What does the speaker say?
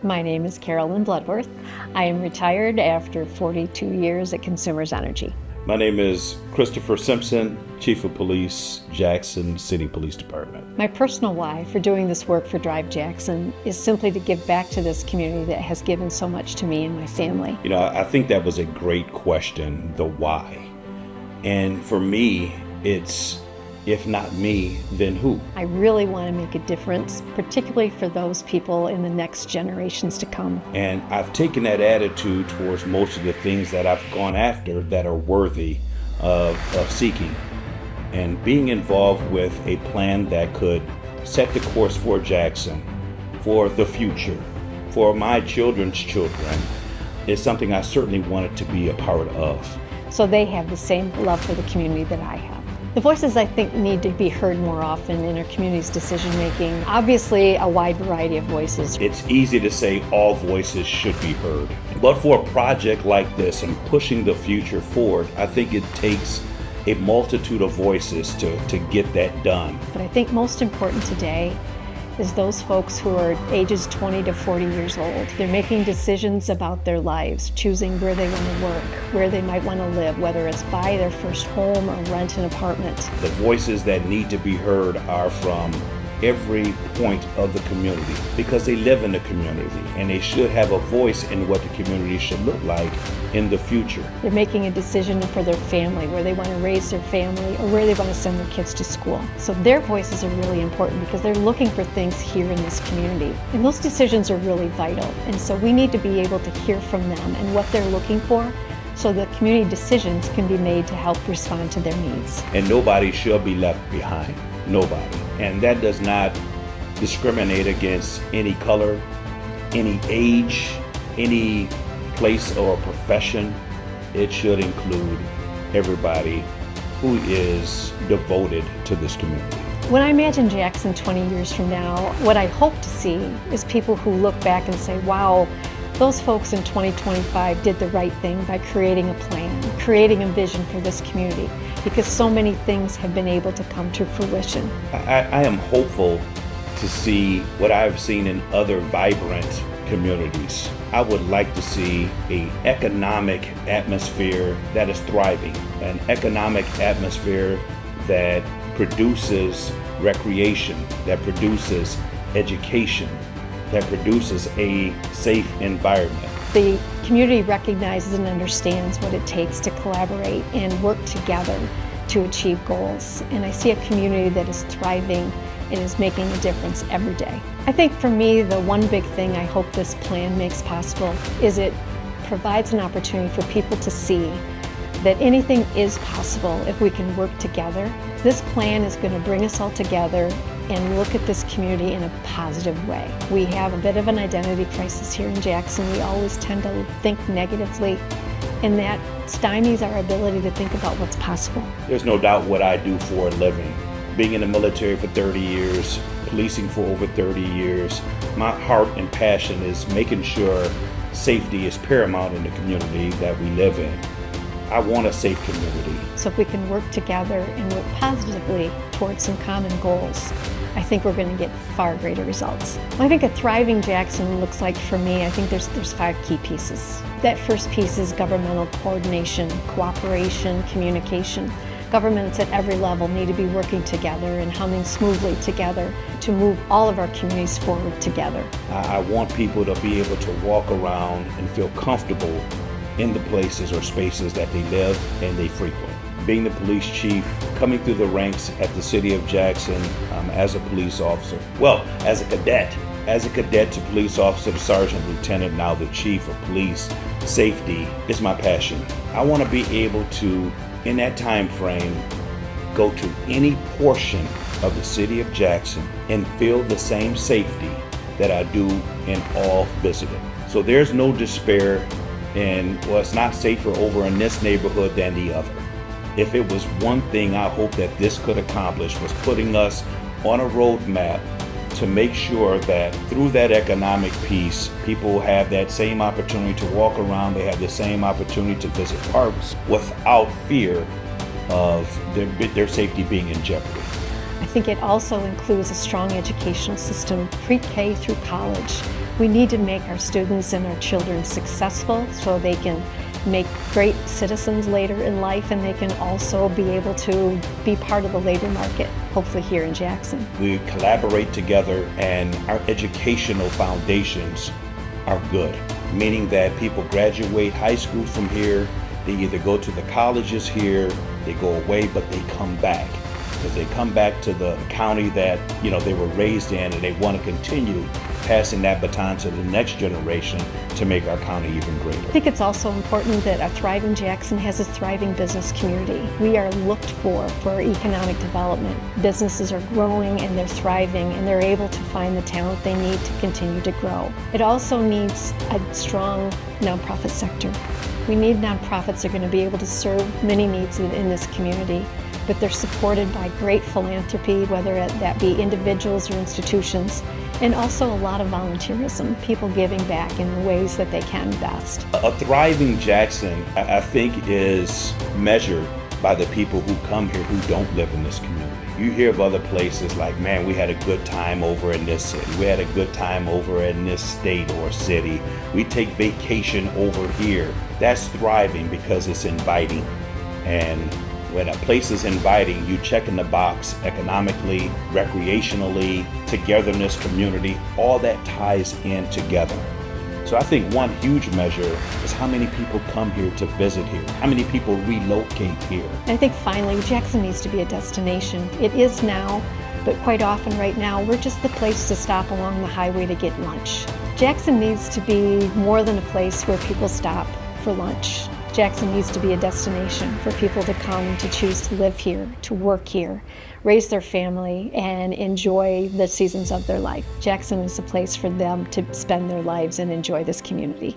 My name is Carolyn Bloodworth. I am retired after 42 years at Consumers Energy. My name is Christopher Simpson, Chief of Police, Jackson City Police Department. My personal why for doing this work for Drive Jackson is simply to give back to this community that has given so much to me and my family. I think that was a great question, the why. And for me, it's, if not me, then who? I really want to make a difference, particularly for those people in the next generations to come. And I've taken that attitude towards most of the things that I've gone after that are worthy of seeking. And being involved with a plan that could set the course for Jackson, for the future, for my children's children, is something I certainly wanted to be a part of. So they have the same love for the community that I have. The voices, I think, need to be heard more often in our community's decision making. Obviously, a wide variety of voices. It's easy to say all voices should be heard. But for a project like this and pushing the future forward, I think it takes a multitude of voices to get that done. But I think most important today is those folks who are ages 20 to 40 years old. They're making decisions about their lives, choosing where they want to work, where they might want to live, whether it's buy their first home or rent an apartment. The voices that need to be heard are from every point of the community because they live in the community and they should have a voice in what the community should look like in the future. They're making a decision for their family, where they want to raise their family or where they want to send their kids to school. So their voices are really important because they're looking for things here in this community. And those decisions are really vital. And so we need to be able to hear from them and what they're looking for so that community decisions can be made to help respond to their needs. And nobody should be left behind. Nobody. And that does not discriminate against any color, any age, any place or profession. It should include everybody who is devoted to this community. When I imagine Jackson 20 years from now, what I hope to see is people who look back and say, wow, those folks in 2025 did the right thing by creating a plan, creating a vision for this community, because so many things have been able to come to fruition. I am hopeful to see what I've seen in other vibrant communities. I would like to see an economic atmosphere that is thriving, an economic atmosphere that produces recreation, that produces education, that produces a safe environment. The community recognizes and understands what it takes to collaborate and work together to achieve goals. And I see a community that is thriving and is making a difference every day. I think for me, the one big thing I hope this plan makes possible is it provides an opportunity for people to see that anything is possible if we can work together. This plan is going to bring us all together and look at this community in a positive way. We have a bit of an identity crisis here in Jackson. We always tend to think negatively, and that stymies our ability to think about what's possible. There's no doubt what I do for a living. Being in the military for 30 years, policing for over 30 years, my heart and passion is making sure safety is paramount in the community that we live in. I want a safe community. So if we can work together and work positively towards some common goals, I think we're going to get far greater results. I think a thriving Jackson looks like, for me, I think there's 5 key pieces. That first piece is governmental coordination, cooperation, communication. Governments at every level need to be working together and humming smoothly together to move all of our communities forward together. I want people to be able to walk around and feel comfortable in the places or spaces that they live and they frequent. Being the police chief, coming through the ranks at the city of Jackson as a police officer, well, as a cadet to police officer to sergeant lieutenant, now the chief of police, safety is my passion. I want to be able to, in that time frame, go to any portion of the city of Jackson and feel the same safety that I do in all visiting. So there's no despair in, well, it's not safer over in this neighborhood than the other. If it was one thing I hope that this could accomplish was putting us on a roadmap to make sure that through that economic piece, people have that same opportunity to walk around, they have the same opportunity to visit parks without fear of their safety being in jeopardy. I think it also includes a strong educational system, pre-K through college, We need to make our students and our children successful so they can make great citizens later in life, and they can also be able to be part of the labor market, hopefully here in Jackson. We collaborate together, and our educational foundations are good, meaning that people graduate high school from here, they either go to the colleges here, they go away, but they come back. Because they come back to the county that they were raised in, and they want to continue passing that baton to the next generation to make our county even greater. I think it's also important that a thriving Jackson has a thriving business community. We are looked for economic development. Businesses are growing and they're thriving, and they're able to find the talent they need to continue to grow. It also needs a strong nonprofit sector. We need nonprofits that are going to be able to serve many needs in this community, but they're supported by great philanthropy, whether that be individuals or institutions, and also a lot of volunteerism, people giving back in the ways that they can best. A thriving Jackson, I think, is measured by the people who come here who don't live in this community. You hear of other places like, man, we had a good time over in this city. We had a good time over in this state or city. We take vacation over here. That's thriving because it's inviting. And when a place is inviting, you check in the box economically, recreationally, togetherness, community, all that ties in together. So I think one huge measure is how many people come here to visit here, how many people relocate here. I think finally, Jackson needs to be a destination. It is now, but quite often right now, we're just the place to stop along the highway to get lunch. Jackson needs to be more than a place where people stop for lunch. Jackson needs to be a destination for people to come to choose to live here, to work here, raise their family, and enjoy the seasons of their life. Jackson is a place for them to spend their lives and enjoy this community.